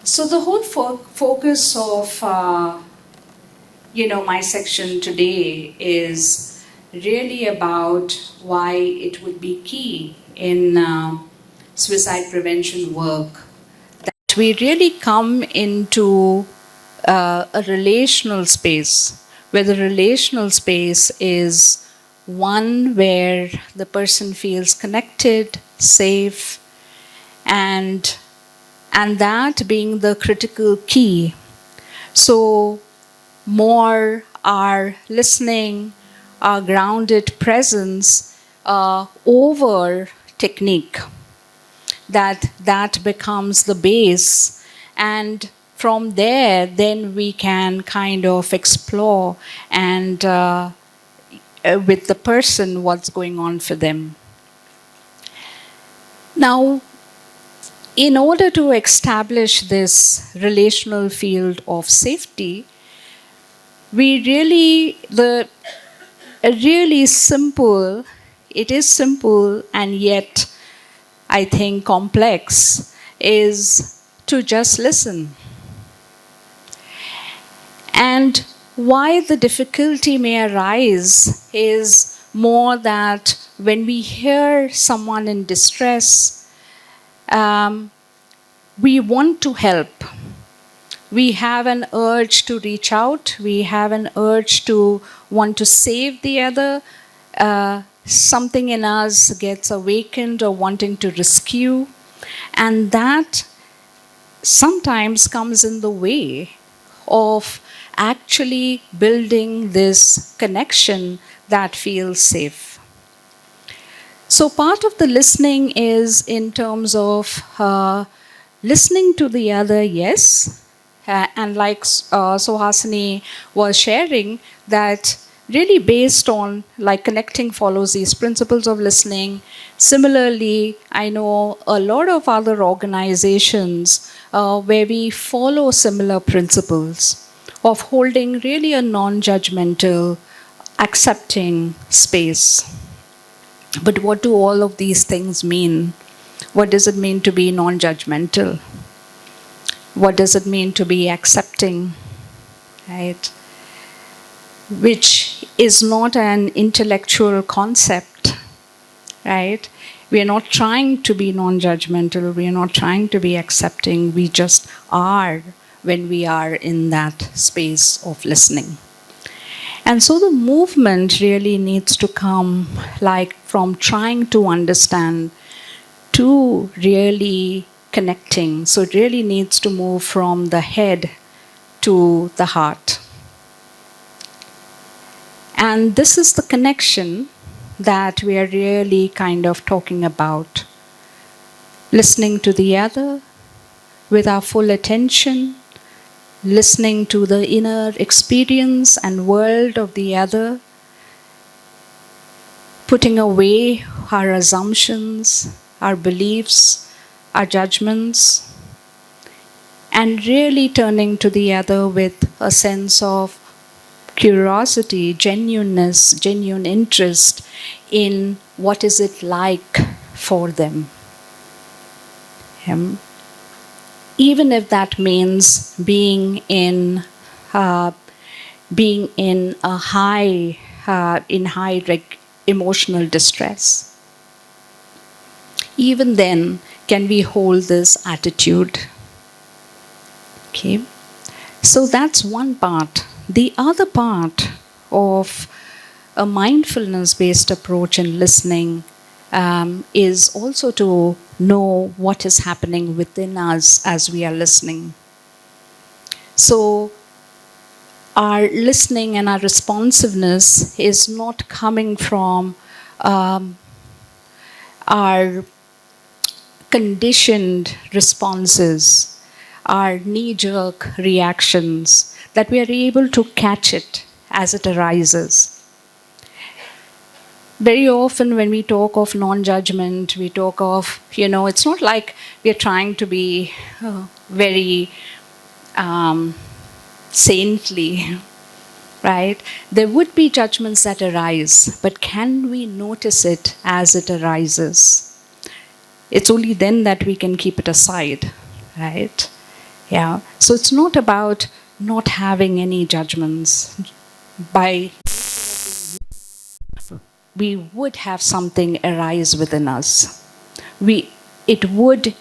So the whole focus of my section today is really about why it would be key in suicide prevention work that we really come into a relational space, where the relational space is one where the person feels connected, safe, and that being the critical key. So more our listening, our grounded presence over technique, that becomes the base, and from there then we can kind of explore and with the person what's going on for them. Now, in order to establish this relational field of safety, we really, it is simple and yet I think complex, is to just listen. And why the difficulty may arise is more that when we hear someone in distress, we want to help. We have an urge to reach out. We have an urge to want to save the other. Something in us gets awakened or wanting to rescue. And that sometimes comes in the way of actually building this connection that feels safe. So part of the listening is in terms of listening to the other, yes. And like Suhasini was sharing, that really based on like connecting follows these principles of listening. Similarly, I know a lot of other organizations where we follow similar principles of holding really a non-judgmental, accepting space. But what do all of these things mean? What does it mean to be non-judgmental? What does it mean to be accepting, right? Which is not an intellectual concept, right? We are not trying to be non-judgmental. We are not trying to be accepting. We just are when we are in that space of listening. And so the movement really needs to come like from trying to understand to really connecting. So it really needs to move from the head to the heart. And this is the connection that we are really kind of talking about. Listening to the other with our full attention, listening to the inner experience and world of the other, putting away our assumptions, our beliefs, our judgments, and really turning to the other with a sense of curiosity, genuineness, genuine interest in what is it like for them. Even if that means being in high emotional distress. Even then, can we hold this attitude? Okay, so that's one part. The other part of a mindfulness-based approach in listening is also to know what is happening within us as we are listening. So our listening and our responsiveness is not coming from our conditioned responses, our knee-jerk reactions, that we are able to catch it as it arises. Very often when we talk of non-judgment, we talk of, it's not like we are trying to be very saintly, right? There would be judgments that arise, but can we notice it as it arises? It's only then that we can keep it aside, right? Yeah. So it's not about not having any judgments. By we would have something arise within us. It would,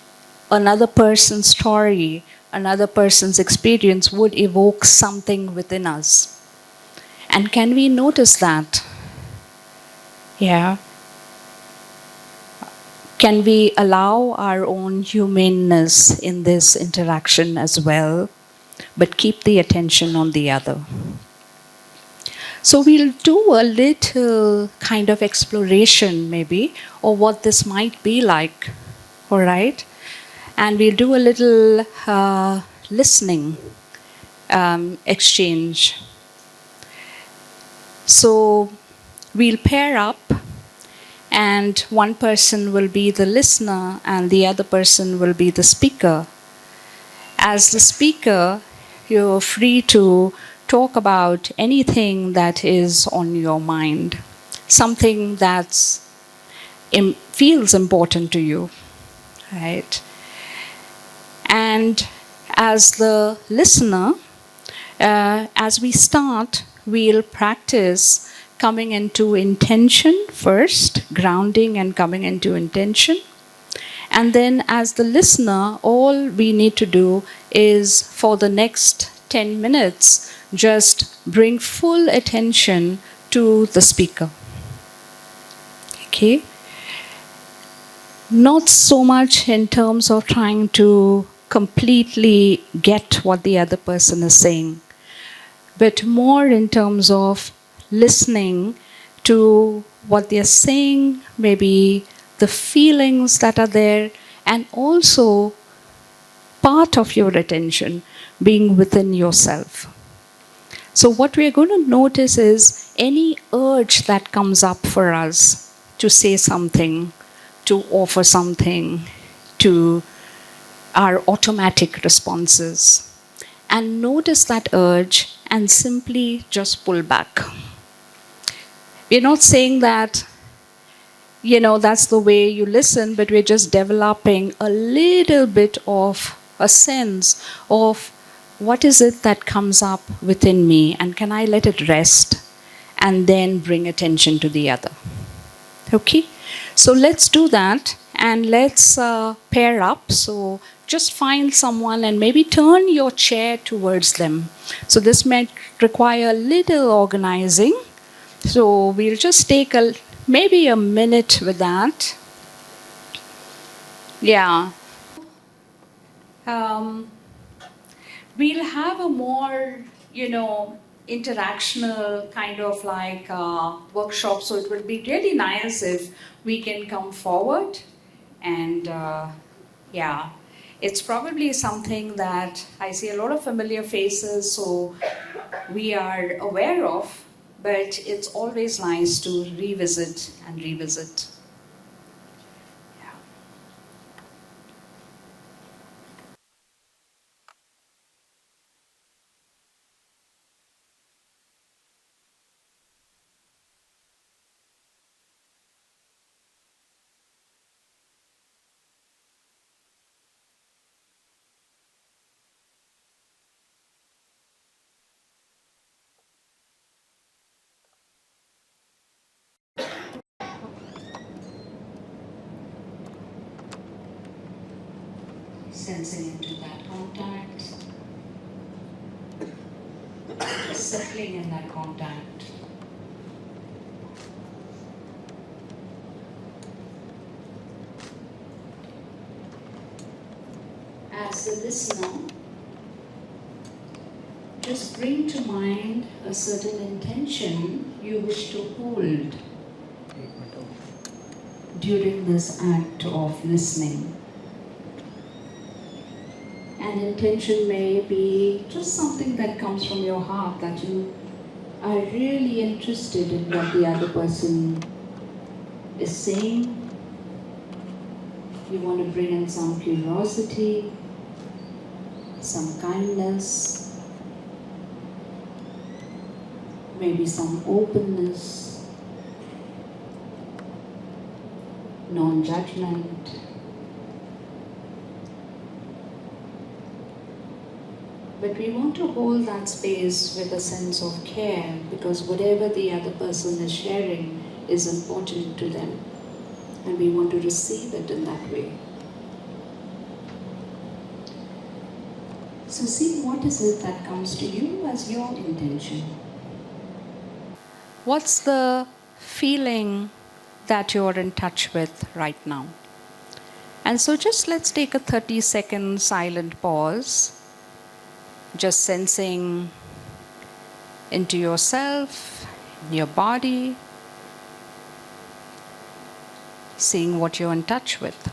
another person's story, another person's experience would evoke something within us. And can we notice that? Yeah. Can we allow our own humaneness in this interaction as well, but keep the attention on the other? So we'll do a little kind of exploration maybe of what this might be like, all right? And we'll do a little listening exchange. So we'll pair up, and one person will be the listener and the other person will be the speaker. As the speaker, you're free to talk about anything that is on your mind, something that feels important to you, right? And as the listener, as we start, we'll practice coming into intention first, grounding and coming into intention. And then as the listener, all we need to do is for the next 10 minutes, just bring full attention to the speaker. Okay? Not so much in terms of trying to completely get what the other person is saying, but more in terms of listening to what they're saying, maybe the feelings that are there, and also part of your attention being within yourself. So what we're going to notice is any urge that comes up for us to say something, to offer something, to our automatic responses. And notice that urge and simply just pull back. We're not saying that, that's the way you listen, but we're just developing a little bit of a sense of what is it that comes up within me, and can I let it rest and then bring attention to the other. Okay, so let's do that, and let's pair up. So just find someone and maybe turn your chair towards them. So this may require a little organizing. So we'll just take maybe a minute with that. Yeah. We'll have a more, interactional kind of like workshop. So it would be really nice if we can come forward and yeah. It's probably something that I see a lot of familiar faces, so we are aware of, but it's always nice to revisit and revisit. Yeah. Sensing into that contact, settling in that contact. As the listener, just bring to mind a certain intention you wish to hold during this act of listening. And intention may be just something that comes from your heart, that you are really interested in what the other person is saying. You want to bring in some curiosity, some kindness, maybe some openness, non-judgment. But we want to hold that space with a sense of care, because whatever the other person is sharing is important to them, and we want to receive it in that way. So see, what is it that comes to you as your intention? What's the feeling that you're in touch with right now? And so just let's take a 30-second silent pause, just sensing into yourself, in your body, seeing what you're in touch with.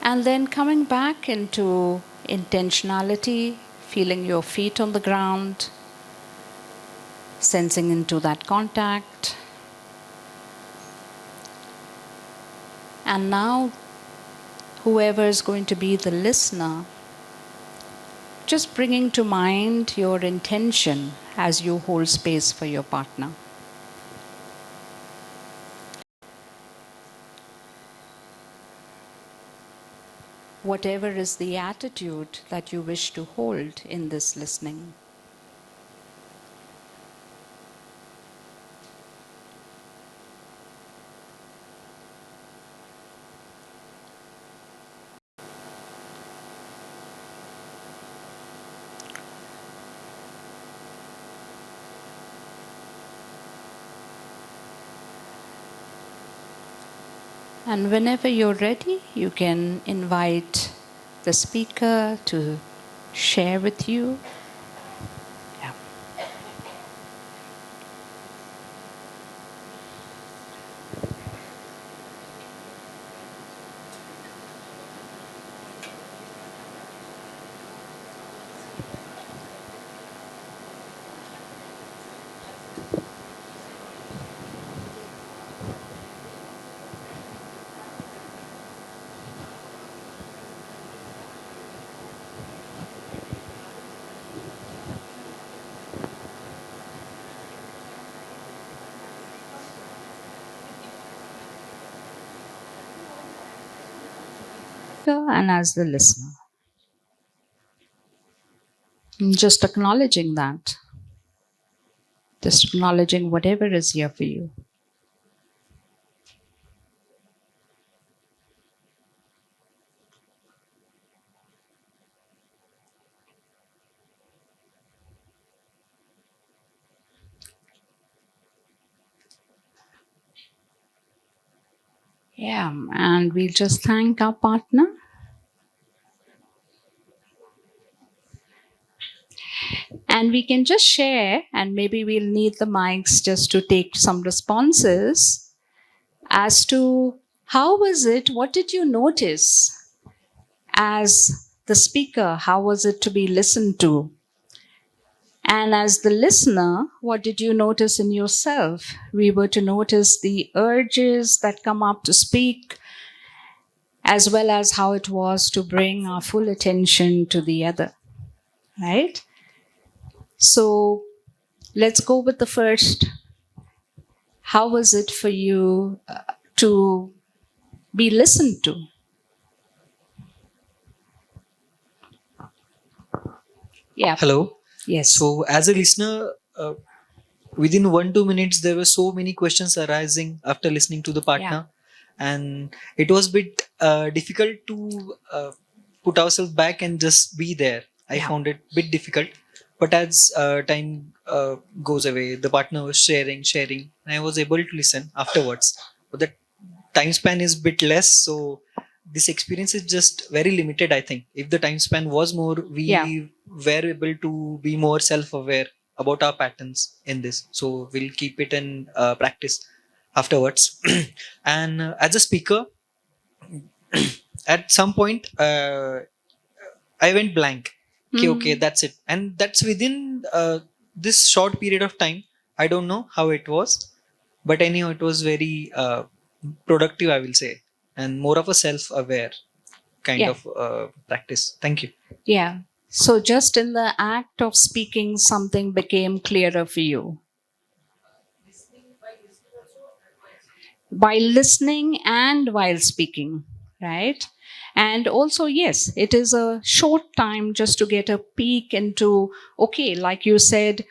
And then coming back into intentionality, feeling your feet on the ground, sensing into that contact. And now, whoever is going to be the listener, just bringing to mind your intention as you hold space for your partner. Whatever is the attitude that you wish to hold in this listening. And whenever you're ready, you can invite the speaker to share with you. Yeah. And as the listener. Just acknowledging that. Just acknowledging whatever is here for you. Yeah, and we'll just thank our partner. And we can just share, and maybe we'll need the mics just to take some responses as to how was it, what did you notice as the speaker, how was it to be listened to? And as the listener, what did you notice in yourself? We were to notice the urges that come up to speak, as well as how it was to bring our full attention to the other, right? So let's go with the first. How was it for you to be listened to? Yeah. Hello. Yes. So, as a listener, within 1-2 minutes, there were so many questions arising after listening to the partner, and it was a bit difficult to put ourselves back and just be there. I found it a bit difficult, but as time goes away, the partner was sharing, and I was able to listen afterwards. But the time span is a bit less, so this experience is just very limited. I think if the time span was more, we were able to be more self-aware about our patterns in this. So we'll keep it in practice afterwards. And as a speaker, at some point, I went blank. Okay, that's it. And that's within this short period of time. I don't know how it was, but anyhow, it was very productive, I will say, and more of a self-aware kind Yeah. of practice. Thank you. Yeah. So just in the act of speaking, something became clearer for you. While listening and while speaking, right? And also, yes, it is a short time just to get a peek into, okay, like you said,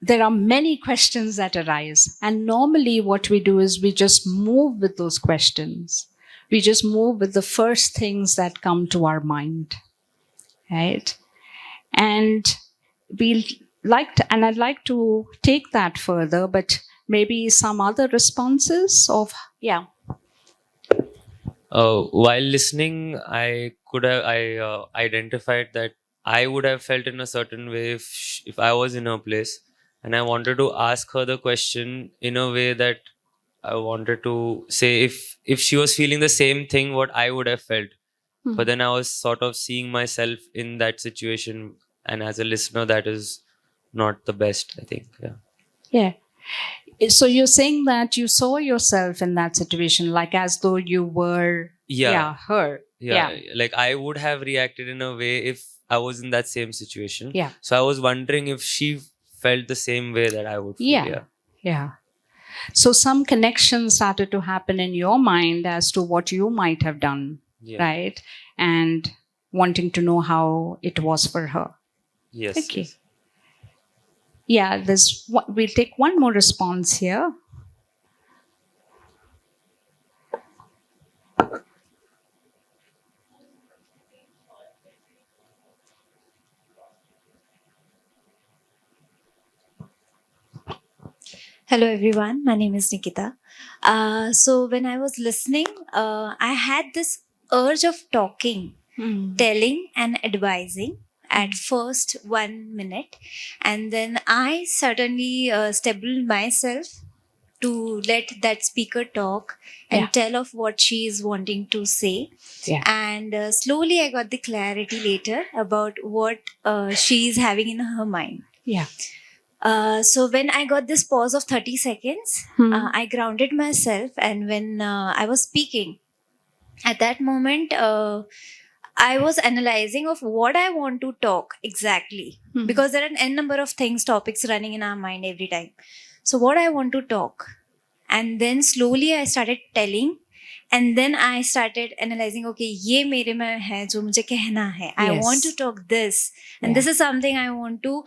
there are many questions that arise. And normally, what we do is we just move with those questions. We just move with the first things that come to our mind, right? And I'd like to take that further, but maybe some other responses of, yeah. While listening, I identified that I would have felt in a certain way if I was in her place, and I wanted to ask her the question in a way that I wanted to say if she was feeling the same thing what I would have felt. But then I was sort of seeing myself in that situation, and as a listener, that is not the best, I think. Yeah. Yeah. So you're saying that you saw yourself in that situation, like as though you were, her. Yeah, like I would have reacted in a way if I was in that same situation. Yeah. So I was wondering if she felt the same way that I would feel. Yeah. So some connections started to happen in your mind as to what you might have done, right? And wanting to know how it was for her. Yes. Okay. Yes. Yeah, we'll take one more response here. Hello everyone, my name is Nikita. So when I was listening, I had this urge of talking, telling and advising at first 1 minute, and then I suddenly stabilized myself to let that speaker talk and tell of what she is wanting to say. And slowly I got the clarity later about what she is having in her mind. So when I got this pause of 30 seconds, I grounded myself. And when I was speaking, at that moment, I was analyzing of what I want to talk exactly. Because there are n number of topics running in our mind every time. So what I want to talk. And then slowly I started telling. And then I started analyzing, okay, ye mere mein hai, jo mujhe kehna hai. I want to talk this. And this is something I want to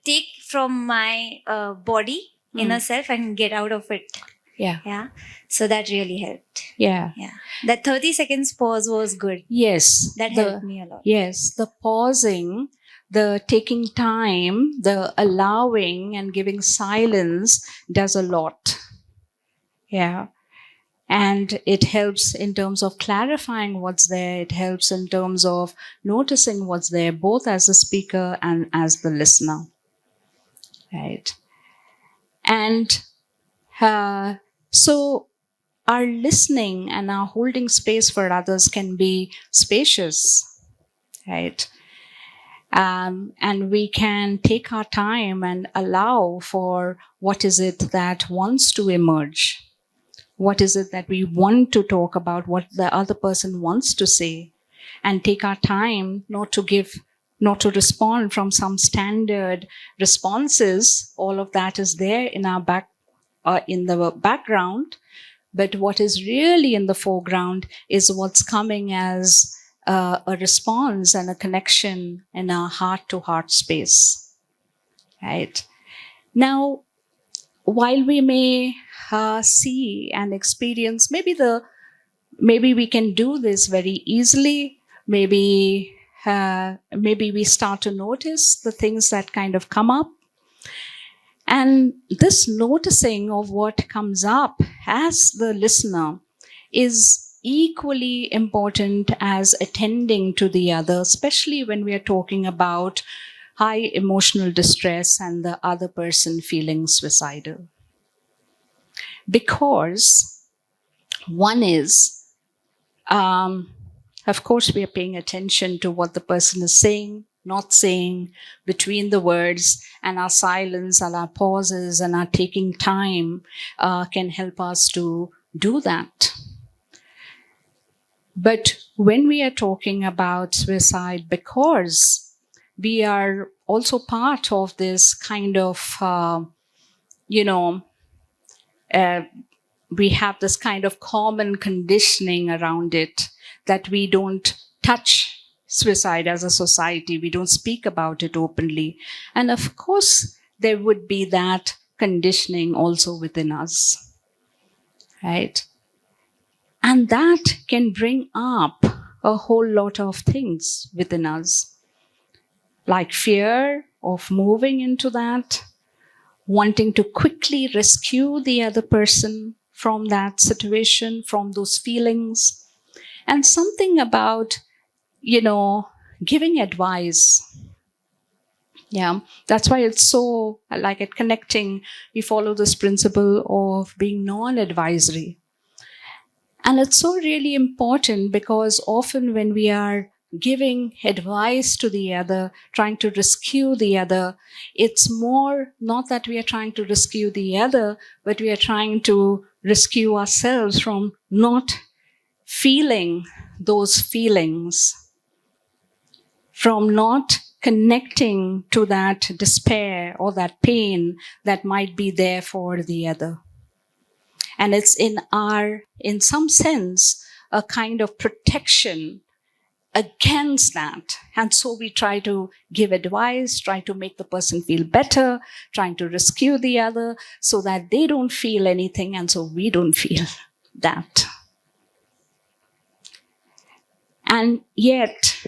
take from my body, inner self, and get out of it. Yeah. So that really helped. Yeah. That 30 seconds pause was good. Yes. That helped me a lot. Yes. The pausing, the taking time, the allowing and giving silence does a lot. Yeah. And it helps in terms of clarifying what's there. It helps in terms of noticing what's there, both as a speaker and as the listener. Right. And so our listening and our holding space for others can be spacious, right? And we can take our time and allow for what is it that wants to emerge. What is it that we want to talk about, what the other person wants to say, and take our time not to respond from some standard responses. All of that is there in our in the background, but what is really in the foreground is what's coming as a response and a connection in our heart-to-heart space, right? Now, while we may see and experience, maybe we can do this very easily. Maybe we start to notice the things that kind of come up. And this noticing of what comes up as the listener is equally important as attending to the other, especially when we are talking about high emotional distress and the other person feeling suicidal. Because one is, of course, we are paying attention to what the person is saying, not saying between the words, and our silence and our pauses and our taking time can help us to do that. But when we are talking about suicide, because we are also part of this kind of, we have this kind of common conditioning around it, that we don't touch suicide as a society. We don't speak about it openly. And of course, there would be that conditioning also within us, right? And that can bring up a whole lot of things within us, like fear of moving into that, wanting to quickly rescue the other person from that situation, from those feelings, and something about, giving advice. Yeah, that's why it's so, like at Connecting, we follow this principle of being non-advisory. And it's so really important, because often when we are giving advice to the other, trying to rescue the other, it's more not that we are trying to rescue the other, but we are trying to rescue ourselves from not feeling those feelings, from not connecting to that despair or that pain that might be there for the other. And it's in some sense, a kind of protection against that. And so we try to give advice, try to make the person feel better, trying to rescue the other so that they don't feel anything, and so we don't feel that. And yet,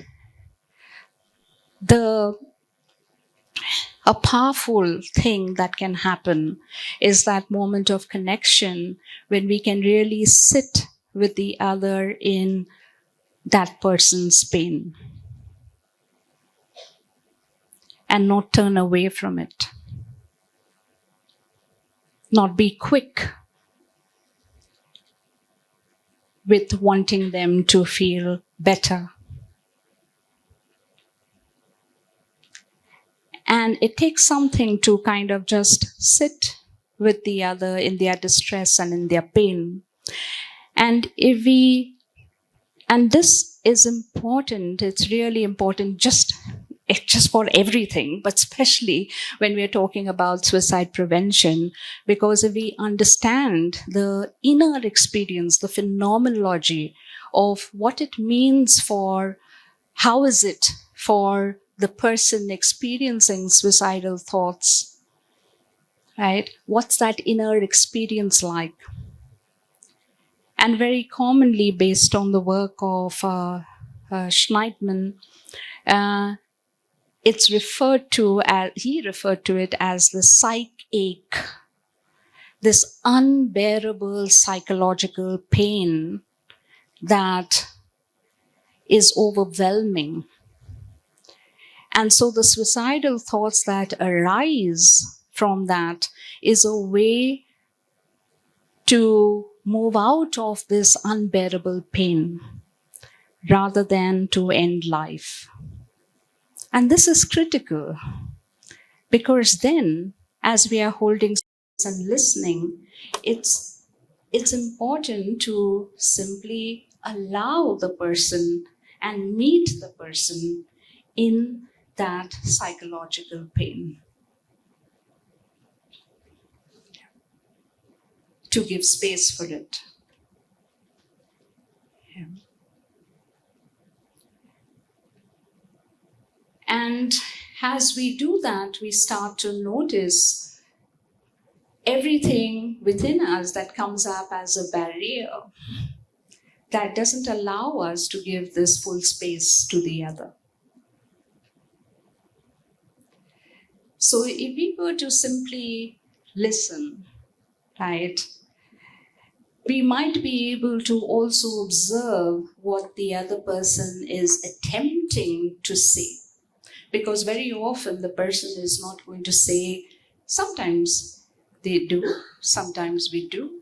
a powerful thing that can happen is that moment of connection when we can really sit with the other in that person's pain and not turn away from it, not be quick with wanting them to feel better. And it takes something to kind of just sit with the other in their distress and in their pain. And this is important, it's really important just for everything, but especially when we're talking about suicide prevention, because if we understand the inner experience, the phenomenology of what it means for, how is it for the person experiencing suicidal thoughts, right? What's that inner experience like? And very commonly, based on the work of Schneidman, he referred to it as the psych ache, this unbearable psychological pain that is overwhelming. And so the suicidal thoughts that arise from that is a way to move out of this unbearable pain rather than to end life. And this is critical, because then, as we are holding and listening, it's important to simply allow the person and meet the person in that psychological pain, to give space for it. Yeah. And as we do that, we start to notice everything within us that comes up as a barrier that doesn't allow us to give this full space to the other. So if we were to simply listen, right, we might be able to also observe what the other person is attempting to say. Because very often the person is not going to say, sometimes they do, sometimes we do.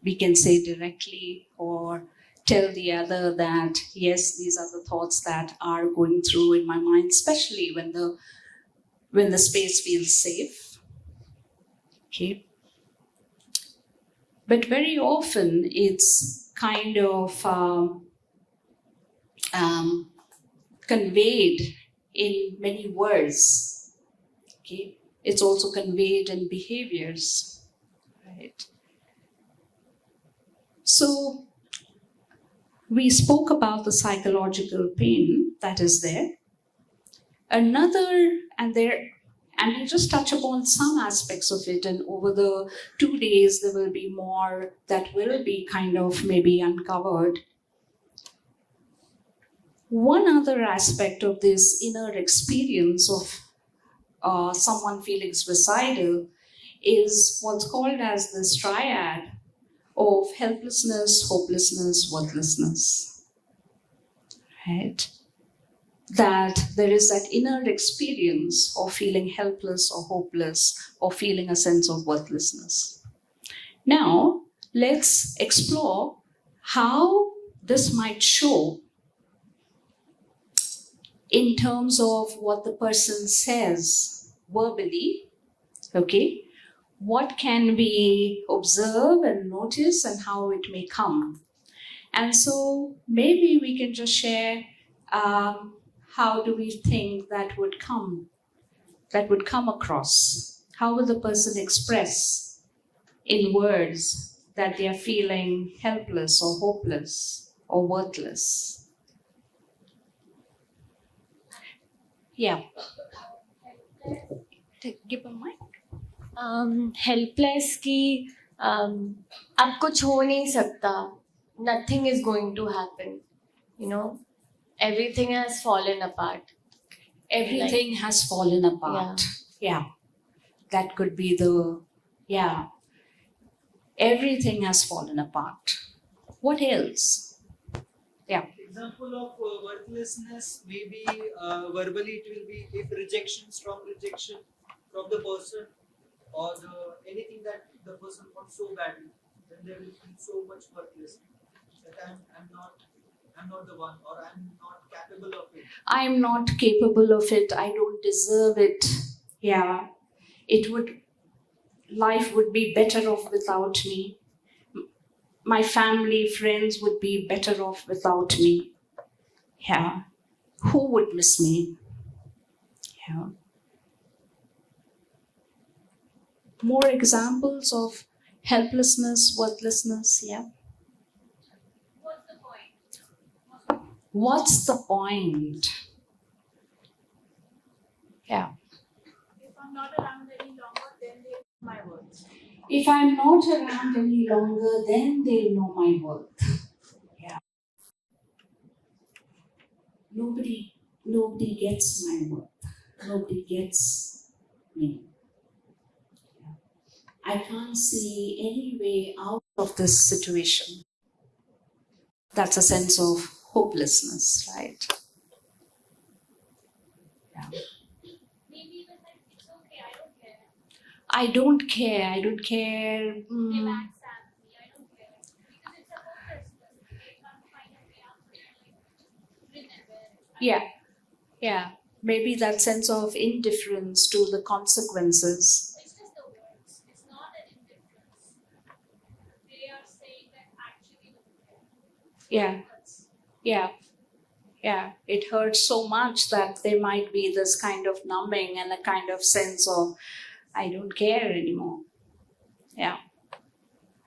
We can say directly, or tell the other that, yes, these are the thoughts that are going through in my mind, especially when the space feels safe. Okay. But very often it's kind of conveyed in many words. Okay. It's also conveyed in behaviors. Right. So we spoke about the psychological pain that is there. And we'll just touch upon some aspects of it, and over the 2 days there will be more that will be kind of maybe uncovered. One other aspect of this inner experience of someone feeling suicidal is what's called as this triad of helplessness, hopelessness, worthlessness. Right? That there is that inner experience of feeling helpless or hopeless or feeling a sense of worthlessness. Now, let's explore how this might show in terms of what the person says verbally. Okay? What can we observe and notice and how it may come? And so maybe we can just share how do we think that would come across? How will the person express in words that they are feeling helpless or hopeless or worthless? Yeah. Give a mic. Helpless कि अब कुछ हो नहीं सकता, nothing is going to happen, you know, everything has fallen apart. Everything has fallen apart. Yeah. That could be everything has fallen apart. What else? Yeah. Example of worthlessness, maybe verbally it will be if strong rejection from the person, or anything that the person wants so badly, then they will feel so much worthless that I'm not the one, or I'm not capable of it. I'm not capable of it. I don't deserve it. Yeah. Life would be better off without me. My family, friends would be better off without me. Yeah. Who would miss me? Yeah. More examples of helplessness, worthlessness. Yeah. What's the point? What's the point? Yeah. If I'm not around any longer, then they know my worth. If I'm not around any longer, then they'll know my worth. Yeah. Nobody gets my worth. Nobody gets me. Yeah. I can't see any way out of this situation. That's a sense of hopelessness, right? Yeah. Maybe even like, it's okay, I don't care. I don't care. They backstab me, I don't care. Because it's a hopelessness. They can't find a way out. Like, Yeah. Yeah. Maybe that sense of indifference to the consequences. it's just the words. It's not an indifference. They are saying that actually don't care. Yeah. Yeah. Yeah. It hurts so much that there might be this kind of numbing and a kind of sense of, I don't care anymore. Yeah.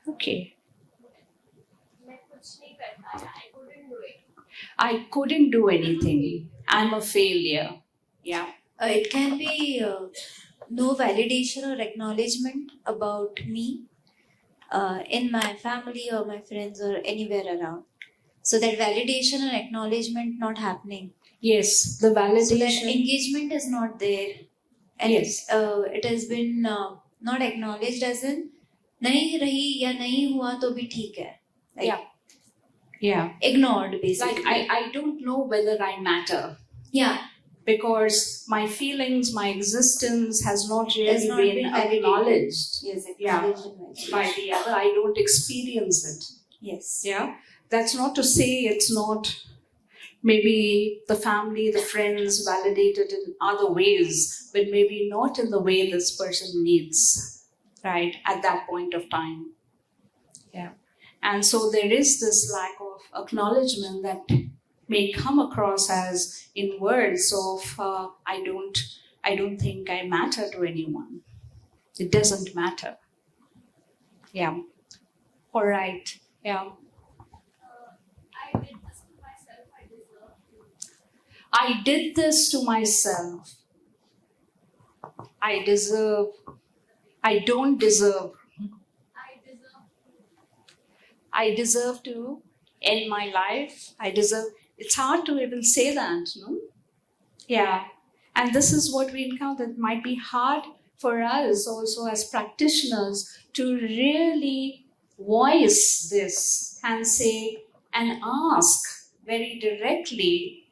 Okay. मैं कुछ नहीं कर पाया. I couldn't do it. I couldn't do anything. I'm a failure. Yeah. It can be no validation or acknowledgement about me in my family or my friends or anywhere around. So that validation and acknowledgement not happening. Yes, the validation. So that engagement is not there. And Yes. it has been not acknowledged as in नहीं रही या नहीं हुआ तो भी ठीक है. Like, Yeah. Yeah. ignored basically. Like I don't know whether I matter. Yeah. Because my feelings, my existence has not really Has not been been validated. acknowledged Yes, Yeah. acknowledged and validation. by the other. I don't experience it. Yes. Yeah. That's not to say it's not maybe the family, the friends validated in other ways, but maybe not in the way this person needs, right, at that point of time. Yeah. And so there is this lack of acknowledgement that may come across as in words of I don't think I matter to anyone. It doesn't matter. Yeah. All right. Yeah. I did this to myself. I deserve. I don't deserve. I deserve to end my life. I deserve. It's hard to even say that, no? Yeah. And this is what we encounter. It might be hard for us also as practitioners to really voice this and say and ask very directly,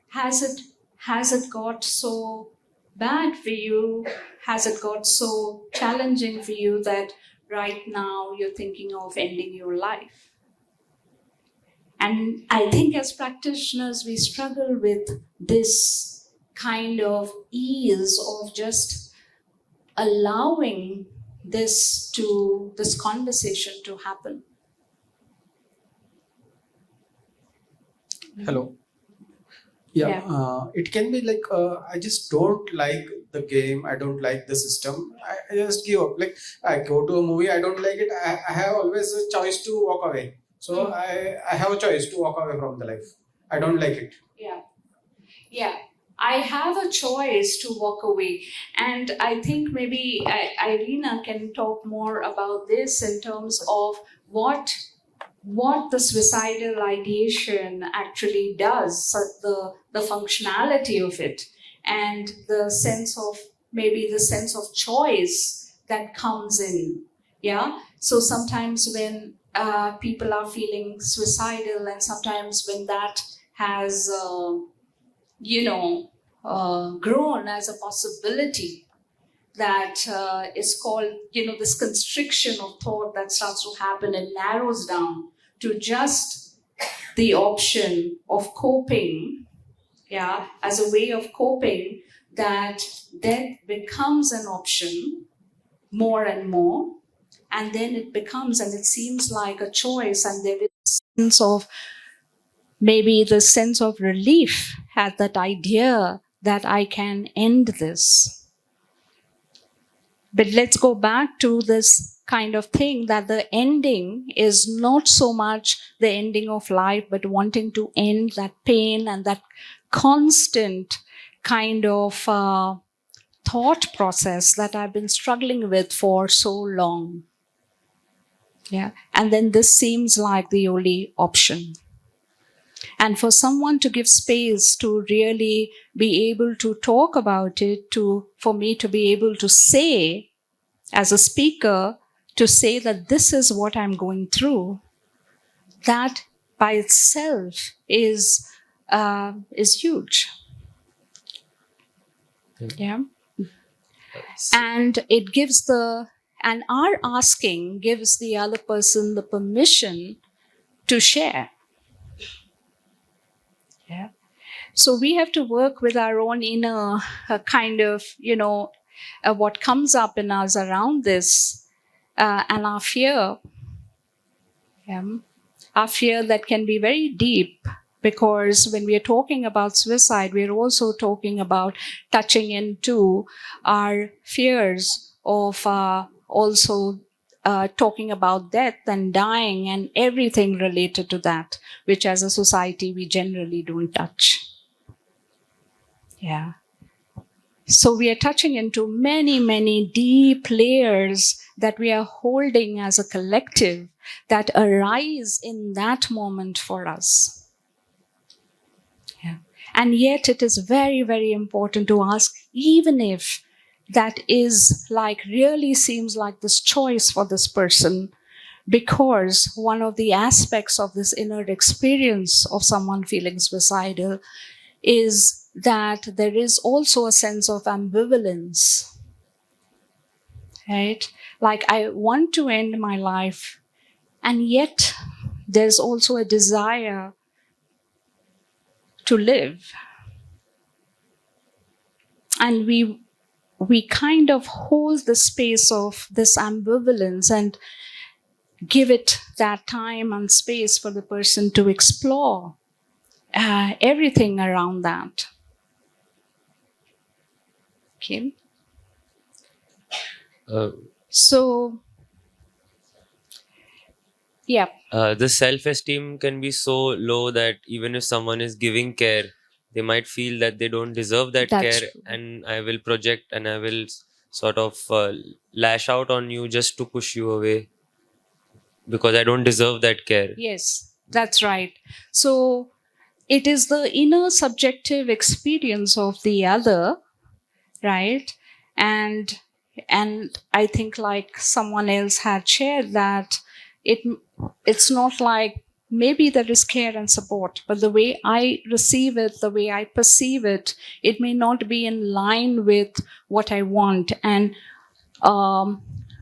has it got so bad for you? Has it got so challenging for you that right now you're thinking of ending your life? And I think as practitioners, we struggle with this kind of ease of just allowing this conversation to happen. Hello. Yeah. It can be like I just don't like the game. I don't like the system. I just give up. Like I go to a movie. I don't like it. I have always a choice to walk away. So I have a choice to walk away from the life. I don't like it. Yeah. I have a choice to walk away. And I think maybe Irina can talk more about this in terms of what the suicidal ideation actually does, so the functionality of it, and the sense of choice that comes in. Yeah. So sometimes when people are feeling suicidal, and sometimes when that has grown as a possibility, that is called, this constriction of thought that starts to happen and narrows down to just the option of coping, yeah, as a way of coping, that death becomes an option more and more, and then it becomes, and it seems like a choice, and there is a sense of maybe the sense of relief at that idea that I can end this. But let's go back to this kind of thing, that the ending is not so much the ending of life, but wanting to end that pain and that constant kind of thought process that I've been struggling with for so long. Yeah. And then this seems like the only option. And for someone to give space to really be able to talk about it, for me to be able to say, as a speaker, to say that this is what I'm going through, that by itself is huge. Yeah. And it gives and our asking gives the other person the permission to share. Yeah. So we have to work with our own inner kind of, what comes up in us around this, and our fear. Yeah. Our fear that can be very deep, because when we are talking about suicide, we are also talking about touching into our fears of also talking about death and dying and everything related to that, which as a society we generally don't touch. Yeah. So we are touching into many, many deep layers that we are holding as a collective that arise in that moment for us. Yeah. And yet it is very, very important to ask, even if that is really seems like this choice for this person, because one of the aspects of this inner experience of someone feeling suicidal is that there is also a sense of ambivalence, right? Like, I want to end my life, and yet there's also a desire to live. And we kind of hold the space of this ambivalence and give it that time and space for the person to explore everything around that. Okay. So, yeah. The self-esteem can be so low that even if someone is giving care, they might feel that they don't deserve that That's care, true. and I will project and I will sort of lash out on you just to push you away because I don't deserve that care. Yes, that's right. So it is the inner subjective experience of the other, right? And I think, like someone else had shared, that it's not like maybe there is care and support, but the way I receive it, the way I perceive it, it may not be in line with what I want. And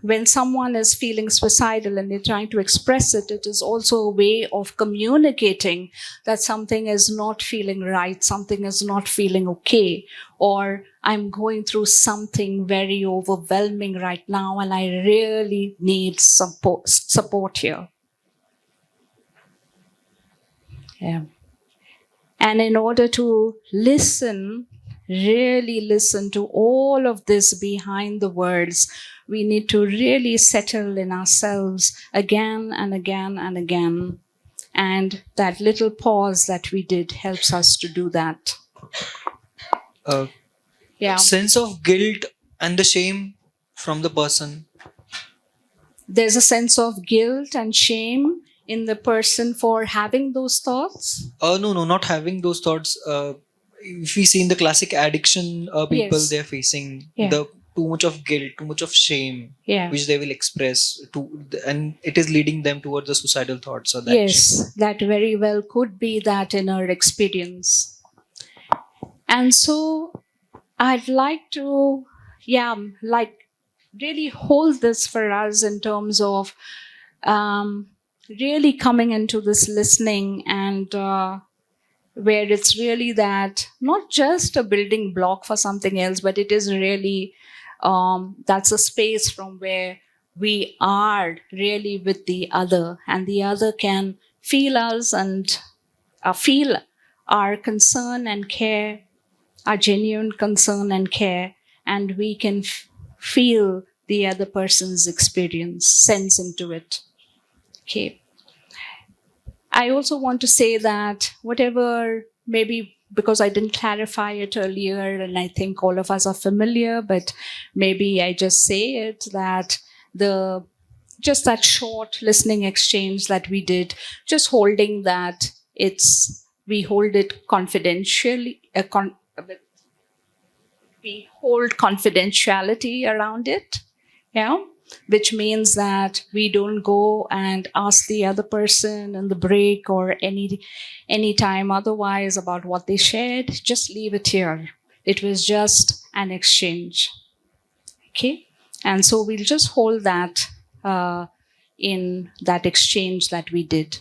when someone is feeling suicidal and they're trying to express it, it is also a way of communicating that something is not feeling right, something is not feeling okay, or I'm going through something very overwhelming right now and I really need support here. Yeah. And in order to listen, really listen to all of this behind the words, we need to really settle in ourselves again and again and again. And that little pause that we did helps us to do that. Yeah. Sense of guilt and the shame from the person. There's a sense of guilt and shame in the person for having those thoughts? No, not having those thoughts. If we see in the classic addiction people, Yes. they're facing Yeah. the too much of guilt, too much of shame, Yeah. which they will express and it is leading them towards the suicidal thoughts or the Yes, action. that very well could be that inner experience. And so I'd like to, really hold this for us in terms of really coming into this listening, and where it's really that not just a building block for something else, but it is really that's a space from where we are really with the other, and the other can feel us and feel our concern and care, our genuine concern and care, and we can feel the other person's experience, sense into it. Okay. I also want to say that whatever, maybe because I didn't clarify it earlier, and I think all of us are familiar, but maybe I just say it, that just that short listening exchange that we did, just holding that, we hold it confidentially, we hold confidentiality around it, which means that we don't go and ask the other person in the break or any time otherwise about what they shared. Just leave it here. It was just an exchange. Okay? And so we'll just hold that in that exchange that we did.